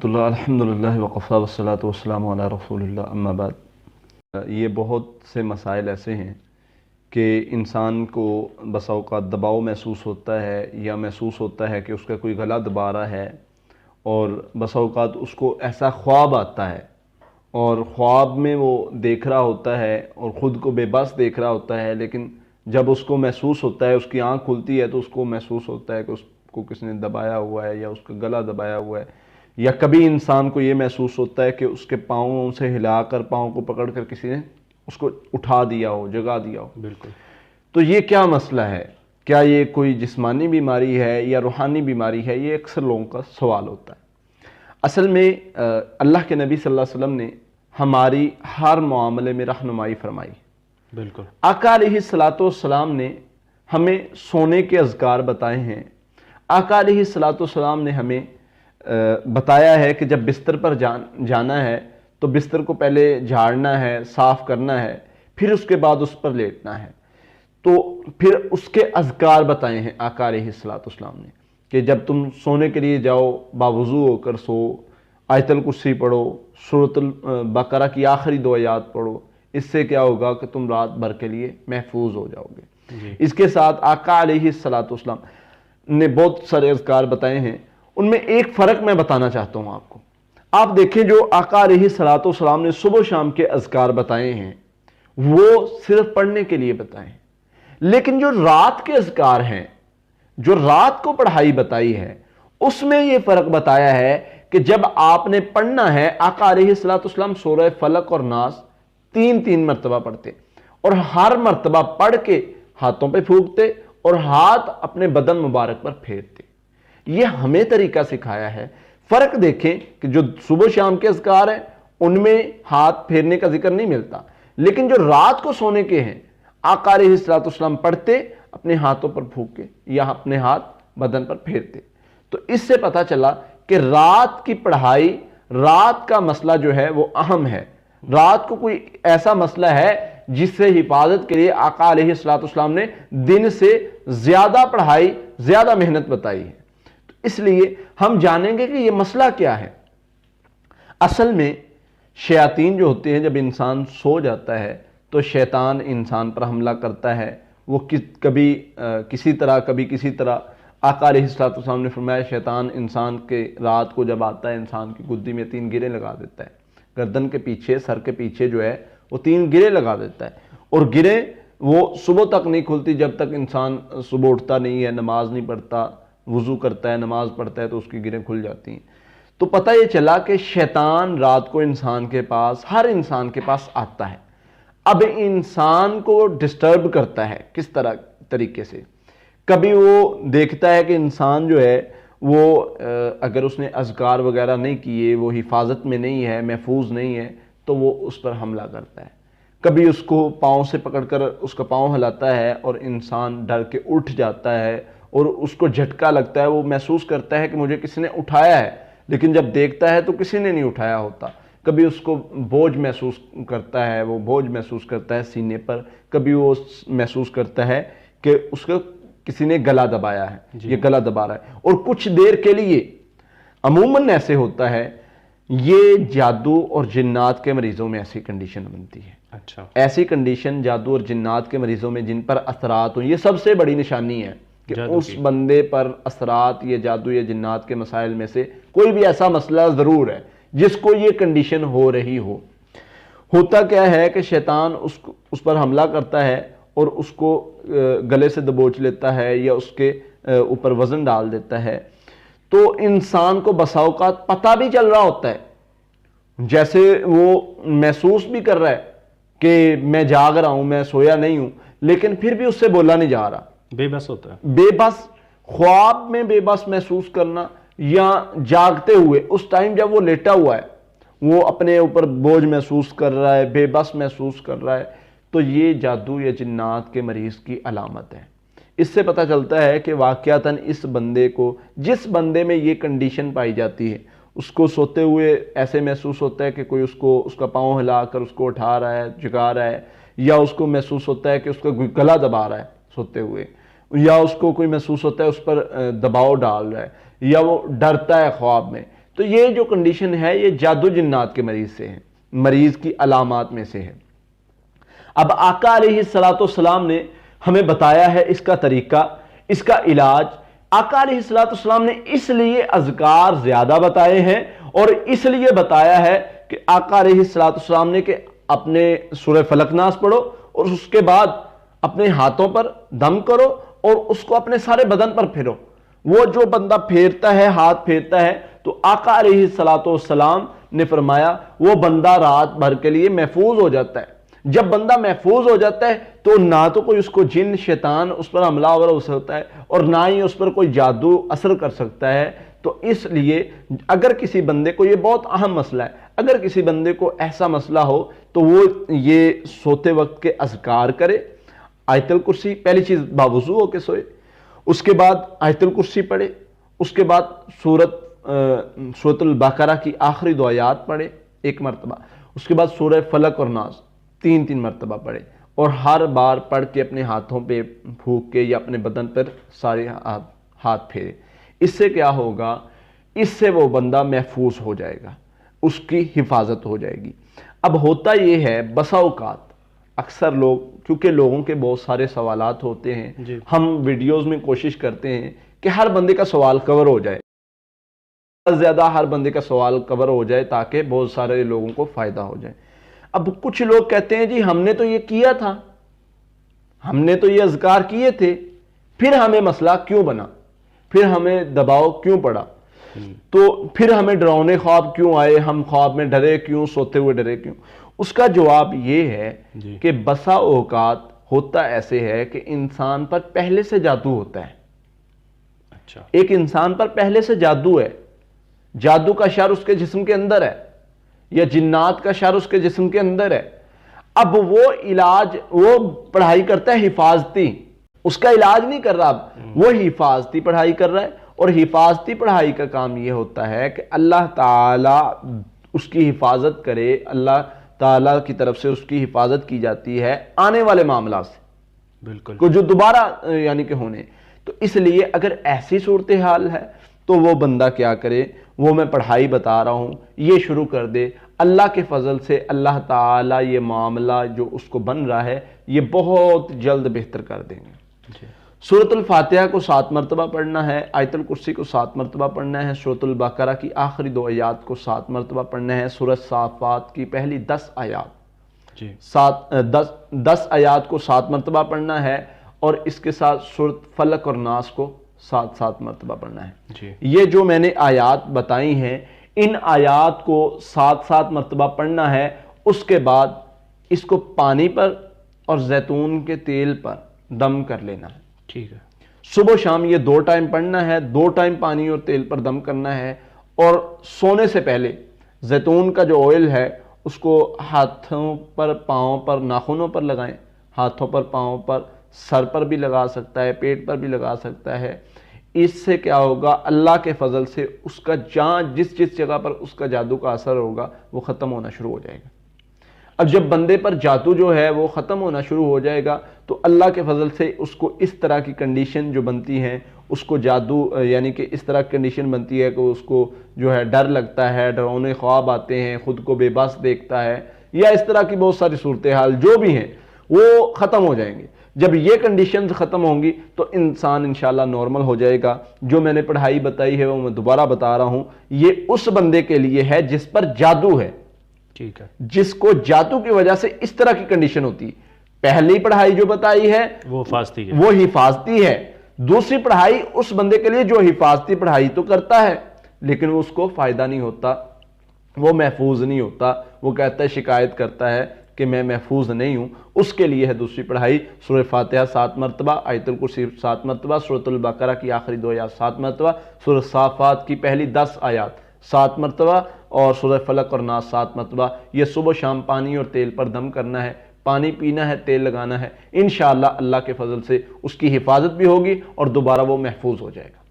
ورحمۃ اللہ الحمدللہ وقفا والصلاۃ والسلام علی رسول اللہ اما بعد۔ یہ بہت سے مسائل ایسے ہیں کہ انسان کو بسا اوقات دباؤ محسوس ہوتا ہے یا محسوس ہوتا ہے کہ اس کا کوئی گلا دبا رہا ہے، اور بسا اوقات اس کو ایسا خواب آتا ہے اور خواب میں وہ دیکھ رہا ہوتا ہے اور خود کو بے بس دیکھ رہا ہوتا ہے، لیکن جب اس کو محسوس ہوتا ہے، اس کی آنکھ کھلتی ہے تو اس کو محسوس ہوتا ہے کہ اس کو کس نے دبایا ہوا ہے یا اس کا گلا دبایا ہوا ہے، یا کبھی انسان کو یہ محسوس ہوتا ہے کہ اس کے پاؤں سے ہلا کر، پاؤں کو پکڑ کر کسی نے اس کو اٹھا دیا ہو، جگا دیا ہو۔ بالکل۔ تو یہ کیا مسئلہ ہے؟ کیا یہ کوئی جسمانی بیماری ہے یا روحانی بیماری ہے؟ یہ اکثر لوگوں کا سوال ہوتا ہے۔ اصل میں اللہ کے نبی صلی اللہ علیہ وسلم نے ہماری ہر معاملے میں رہنمائی فرمائی۔ بالکل۔ آقا علیہ الصلوۃ والسلام نے ہمیں سونے کے اذکار بتائے ہیں۔ آقا علیہ الصلوۃ والسلام نے ہمیں بتایا ہے کہ جب بستر پر جانا ہے تو بستر کو پہلے جھاڑنا ہے، صاف کرنا ہے، پھر اس کے بعد اس پر لیٹنا ہے۔ تو پھر اس کے اذکار بتائے ہیں آقا علیہ الصلوۃ والسلام نے کہ جب تم سونے کے لیے جاؤ باوضو ہو کر سو، آیت الکرسی پڑھو، سورۃ البقرہ کی آخری 2 آیات پڑھو، اس سے کیا ہوگا کہ تم رات بھر کے لیے محفوظ ہو جاؤ گے۔ اس کے ساتھ آقا علیہ الصلوۃ والسلام نے بہت سارے اذکار بتائے ہیں، ان میں ایک فرق میں بتانا چاہتا ہوں آپ کو۔ آپ دیکھیں جو آقا علیہ الصلوۃ والسلام نے صبح و شام کے اذکار بتائے ہیں وہ صرف پڑھنے کے لیے بتائے ہیں، لیکن جو رات کے اذکار ہیں، جو رات کو پڑھائی بتائی ہے، اس میں یہ فرق بتایا ہے کہ جب آپ نے پڑھنا ہے، آقا علیہ الصلوۃ والسلام سورہ فلق اور ناس 3 مرتبہ پڑھتے اور ہر مرتبہ پڑھ کے ہاتھوں پہ پھونکتے اور ہاتھ اپنے بدن مبارک پر پھیرتے۔ یہ ہمیں طریقہ سکھایا ہے۔ فرق دیکھیں کہ جو صبح شام کے اذکار ہیں ان میں ہاتھ پھیرنے کا ذکر نہیں ملتا، لیکن جو رات کو سونے کے ہیں آقا علیہ الصلوۃ والسلام پڑھتے اپنے ہاتھوں پر پھونک کے یا اپنے ہاتھ بدن پر پھیرتے۔ تو اس سے پتہ چلا کہ رات کی پڑھائی، رات کا مسئلہ جو ہے وہ اہم ہے۔ رات کو کوئی ایسا مسئلہ ہے جس سے حفاظت کے لیے آقا علیہ الصلوۃ والسلام نے دن سے زیادہ پڑھائی، زیادہ محنت بتائی ہے۔ اس لیے ہم جانیں گے کہ یہ مسئلہ کیا ہے۔ اصل میں شیاطین جو ہوتے ہیں، جب انسان سو جاتا ہے تو شیطان انسان پر حملہ کرتا ہے۔ وہ کبھی کسی طرح آقا علیہ الصلوۃ والسلام نے فرمایا شیطان انسان کے رات کو جب آتا ہے انسان کی گدی میں 3 گرے لگا دیتا ہے، گردن کے پیچھے، سر کے پیچھے جو ہے وہ 3 گرے لگا دیتا ہے، اور گرے وہ صبح تک نہیں کھلتی جب تک انسان صبح اٹھتا نہیں ہے، نماز نہیں پڑھتا، وضو کرتا ہے، نماز پڑھتا ہے تو اس کی گریں کھل جاتی ہیں۔ تو پتہ یہ چلا کہ شیطان رات کو انسان کے پاس، ہر انسان کے پاس آتا ہے۔ اب انسان کو ڈسٹرب کرتا ہے کس طریقے سے؟ کبھی وہ دیکھتا ہے کہ انسان جو ہے وہ اگر اس نے اذکار وغیرہ نہیں کیے، وہ حفاظت میں نہیں ہے، محفوظ نہیں ہے، تو وہ اس پر حملہ کرتا ہے۔ کبھی اس کو پاؤں سے پکڑ کر اس کا پاؤں ہلاتا ہے اور انسان ڈر کے اٹھ جاتا ہے اور اس کو جھٹکا لگتا ہے، وہ محسوس کرتا ہے کہ مجھے کسی نے اٹھایا ہے، لیکن جب دیکھتا ہے تو کسی نے نہیں اٹھایا ہوتا۔ کبھی اس کو بوجھ محسوس کرتا ہے، وہ بوجھ محسوس کرتا ہے سینے پر، کبھی وہ محسوس کرتا ہے کہ اس کو کسی نے گلا دبایا ہے، یہ گلا دبا رہا ہے، اور کچھ دیر کے لیے عموماً ایسے ہوتا ہے۔ یہ جادو اور جنات کے مریضوں میں ایسی کنڈیشن بنتی ہے۔ اچھا، ایسی کنڈیشن جادو اور جنات کے مریضوں میں جن پر اثرات ہوں، یہ سب سے بڑی نشانی ہے کہ اس بندے پر اثرات، یہ جادو یا جنات کے مسائل میں سے کوئی بھی ایسا مسئلہ ضرور ہے جس کو یہ کنڈیشن ہو رہی ہو۔ ہوتا کیا ہے کہ شیطان اس پر حملہ کرتا ہے اور اس کو گلے سے دبوچ لیتا ہے یا اس کے اوپر وزن ڈال دیتا ہے، تو انسان کو بسا اوقات پتہ بھی چل رہا ہوتا ہے، جیسے وہ محسوس بھی کر رہا ہے کہ میں جاگ رہا ہوں، میں سویا نہیں ہوں، لیکن پھر بھی اس سے بولا نہیں جا رہا، بے بس ہوتا ہے۔ بے بس، خواب میں بے بس محسوس کرنا یا جاگتے ہوئے اس ٹائم جب وہ لیٹا ہوا ہے وہ اپنے اوپر بوجھ محسوس کر رہا ہے، بے بس محسوس کر رہا ہے، تو یہ جادو یا جنات کے مریض کی علامت ہے۔ اس سے پتہ چلتا ہے کہ واقعتاً اس بندے کو، جس بندے میں یہ کنڈیشن پائی جاتی ہے، اس کو سوتے ہوئے ایسے محسوس ہوتا ہے کہ کوئی اس کا پاؤں ہلا کر اس کو اٹھا رہا ہے، جگا رہا ہے، یا اس کو محسوس ہوتا ہے کہ اس کا گلا دبا رہا ہے سوتے ہوئے، یا اس کو کوئی محسوس ہوتا ہے اس پر دباؤ ڈال رہا ہے، یا وہ ڈرتا ہے خواب میں، تو یہ جو کنڈیشن ہے یہ جادو جنات کے مریض سے ہے، مریض کی علامات میں سے ہے۔ اب آقا علیہ السلام نے ہمیں بتایا ہے اس کا طریقہ، اس کا علاج۔ آقا علیہ السلام نے اس لیے اذکار زیادہ بتائے ہیں اور اس لیے بتایا ہے کہ آقا علیہ السلام نے کہ اپنے سورہ فلق ناس پڑھو اور اس کے بعد اپنے ہاتھوں پر دم کرو اور اس کو اپنے سارے بدن پر پھیرو۔ وہ جو بندہ پھیرتا ہے، ہاتھ پھیرتا ہے، تو آقا علیہ السلام نے فرمایا وہ بندہ رات بھر کے لیے محفوظ ہو جاتا ہے۔ جب بندہ محفوظ ہو جاتا ہے تو نہ تو کوئی اس کو جن شیطان اس پر حملہ آور ہو سکتا ہے اور نہ ہی اس پر کوئی جادو اثر کر سکتا ہے۔ تو اس لیے اگر کسی بندے کو، یہ بہت اہم مسئلہ ہے، اگر کسی بندے کو ایسا مسئلہ ہو تو وہ یہ سوتے وقت کے اذکار کرے۔ آیت الکرسی، پہلی چیز باوضو ہو کے سوئے، اس کے بعد آیت الکرسی پڑھے، اس کے بعد سورۃ البقرہ کی آخری 2 آیات پڑھے 1 مرتبہ، اس کے بعد سورہ فلق اور ناس 3 مرتبہ پڑھے، اور ہر بار پڑھ کے اپنے ہاتھوں پہ پھونک کے یا اپنے بدن پر سارے ہاتھ پھیرے۔ اس سے کیا ہوگا؟ اس سے وہ بندہ محفوظ ہو جائے گا، اس کی حفاظت ہو جائے گی۔ اب ہوتا یہ ہے بسا اوقات اکثر لوگ، کیونکہ لوگوں کے بہت سارے سوالات ہوتے ہیں، ہم ویڈیوز میں کوشش کرتے ہیں کہ ہر بندے کا سوال کور ہو جائے، زیادہ ہر بندے کا سوال کور ہو جائے تاکہ بہت سارے لوگوں کو فائدہ ہو جائے۔ اب کچھ لوگ کہتے ہیں جی ہم نے تو یہ کیا تھا، ہم نے تو یہ اذکار کیے تھے، پھر ہمیں مسئلہ کیوں بنا، پھر ہمیں دباؤ کیوں پڑا، تو پھر ہمیں ڈراؤنے خواب کیوں آئے، ہم خواب میں ڈرے کیوں، سوتے ہوئے ڈرے کیوں؟ اس کا جواب یہ ہے کہ بسا اوقات ہوتا ایسے ہے کہ انسان پر پہلے سے جادو ہوتا ہے۔ اچھا، ایک انسان پر پہلے سے جادو ہے، جادو کا شر اس کے جسم کے اندر ہے، یا جنات کا شر اس کے جسم کے اندر ہے۔ اب وہ علاج، وہ پڑھائی کرتا ہے حفاظتی، اس کا علاج نہیں کر رہا، اب وہ حفاظتی پڑھائی کر رہا ہے، اور حفاظتی پڑھائی کا کام یہ ہوتا ہے کہ اللہ تعالیٰ اس کی حفاظت کرے، اللہ تعالیٰ کی طرف سے اس کی حفاظت کی جاتی ہے آنے والے معاملات سے، بالکل، کو جو دوبارہ یعنی کہ ہونے۔ تو اس لیے اگر ایسی صورتحال ہے تو وہ بندہ کیا کرے، وہ میں پڑھائی بتا رہا ہوں یہ شروع کر دے۔ اللہ کے فضل سے اللہ تعالیٰ یہ معاملہ جو اس کو بن رہا ہے یہ بہت جلد بہتر کر دیں گے۔ سورۃ الفاتحہ کو 7 مرتبہ پڑھنا ہے، آیت الکرسی کو 7 مرتبہ پڑھنا ہے، سورۃ البقرہ کی آخری 2 آیات کو 7 مرتبہ پڑھنا ہے، سورۃ صافات کی پہلی 10 آیات 10 آیات کو 7 مرتبہ پڑھنا ہے، اور اس کے ساتھ سورۃ فلق اور ناس کو 7 مرتبہ پڑھنا ہے۔ یہ جو میں نے آیات بتائی ہیں، ان آیات کو 7 مرتبہ پڑھنا ہے۔ اس کے بعد اس کو پانی پر اور زیتون کے تیل پر دم کر لینا ہے۔ ٹھیک ہے، صبح شام یہ 2 ٹائم پڑھنا ہے، 2 ٹائم پانی اور تیل پر دم کرنا ہے، اور سونے سے پہلے زیتون کا جو آئل ہے اس کو ہاتھوں پر، پاؤں پر، ناخنوں پر لگائیں، ہاتھوں پر، پاؤں پر، سر پر بھی لگا سکتا ہے، پیٹ پر بھی لگا سکتا ہے۔ اس سے کیا ہوگا؟ اللہ کے فضل سے اس کا جہاں جس جگہ پر اس کا جادو کا اثر ہوگا وہ ختم ہونا شروع ہو جائے گا۔ اب جب بندے پر جادو جو ہے وہ ختم ہونا شروع ہو جائے گا تو اللہ کے فضل سے اس کو اس طرح کی کنڈیشن جو بنتی ہیں، اس کو جادو یعنی کہ اس طرح کی کنڈیشن بنتی ہے کہ اس کو جو ہے ڈر لگتا ہے، ڈراؤنے خواب آتے ہیں، خود کو بے بس دیکھتا ہے، یا اس طرح کی بہت ساری صورتحال جو بھی ہیں وہ ختم ہو جائیں گے۔ جب یہ کنڈیشنز ختم ہوں گی تو انسان انشاءاللہ نارمل ہو جائے گا۔ جو میں نے پڑھائی بتائی ہے وہ میں دوبارہ بتا رہا ہوں، یہ اس بندے کے لیے ہے جس پر جادو ہے، ٹھیک ہے، جس کو جادو کی وجہ سے اس طرح کی کنڈیشن ہوتی ہے۔ پہلی پڑھائی جو بتائی ہے وہ حفاظتی ہے، وہ حفاظتی ہے۔ دوسری پڑھائی اس بندے کے لیے جو حفاظتی پڑھائی تو کرتا ہے لیکن اس کو فائدہ نہیں ہوتا، وہ محفوظ نہیں ہوتا، وہ کہتا ہے، شکایت کرتا ہے کہ میں محفوظ نہیں ہوں۔ اس کے لیے ہے دوسری پڑھائی، سورہ فاتحہ 7 مرتبہ، آیت الکرسی 7 مرتبہ، سورۃ البقرہ کی آخری 2 آیات 7 مرتبہ، سورہ صافات کی پہلی 10 آیات 7 مرتبہ، اور سورہ فلق اور ناس 7 مرتبہ۔ یہ صبح شام پانی اور تیل پر دم کرنا ہے، پانی پینا ہے، تیل لگانا ہے۔ انشاءاللہ اللہ کے فضل سے اس کی حفاظت بھی ہوگی اور دوبارہ وہ محفوظ ہو جائے گا۔